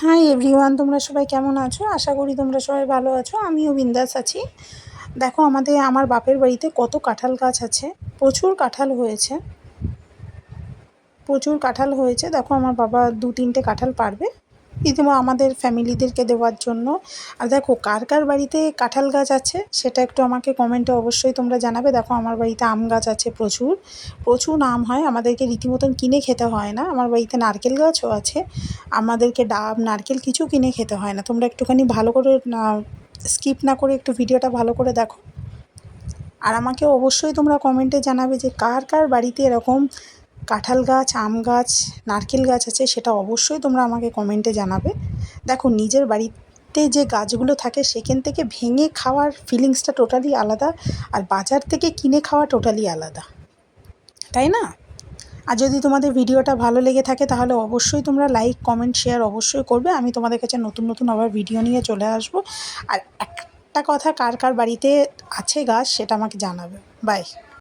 Hi everyone, তোমরা সবাই কেমন আছো? আশা করি তোমরা সবাই ভালো আছো। আমিও বিন্দাস আছি। দেখো আমার বাপের বাড়িতে কত কাঁঠাল গাছ আছে। প্রচুর কাঁঠাল হয়েছে, দেখো আমার বাবা 2-3টে কাঁঠাল পারবে আমাদের ফ্যামিলিদেরকে দেওয়ার জন্য। আর দেখো কার কার বাড়িতে কাঁঠাল গাছ আছে সেটা একটু আমাকে কমেন্টে অবশ্যই তোমরা জানাবে। দেখো আমার বাড়িতে আম গাছ আছে, প্রচুর প্রচুর আম হয়, আমাদেরকে রীতিমতন কিনে খেতে হয় না। আমার বাড়িতে নারকেল গাছও আছে, আমাদেরকে ডাব নারকেল কিছু কিনে খেতে হয় না। তোমরা একটুখানি ভালো করে স্কিপ না করে একটু ভিডিওটা ভালো করে দেখো। আর আমাকে অবশ্যই তোমরা কমেন্টে জানাবে যে কার কার বাড়িতে এরকম কাঁঠাল গাছ, আম গাছ, নারকেল গাছ আছে, সেটা অবশ্যই তোমরা আমাকে কমেন্টে জানাবে। দেখো নিজের বাড়িতে যে গাছগুলো থাকে সেখান থেকে ভেঙে খাওয়ার ফিলিংসটা টোটালি আলাদা, আর বাজার থেকে কিনে খাওয়া টোটালি আলাদা, তাই না? আর যদি তোমাদের ভিডিওটা ভালো লেগে থাকে তাহলে অবশ্যই তোমরা লাইক কমেন্ট শেয়ার অবশ্যই করবে। আমি তোমাদের কাছে নতুন নতুন আবার ভিডিও নিয়ে চলে আসবো। আর একটা কথা, কার কার বাড়িতে আছে গাছ সেটা আমাকে জানাবে। বাই।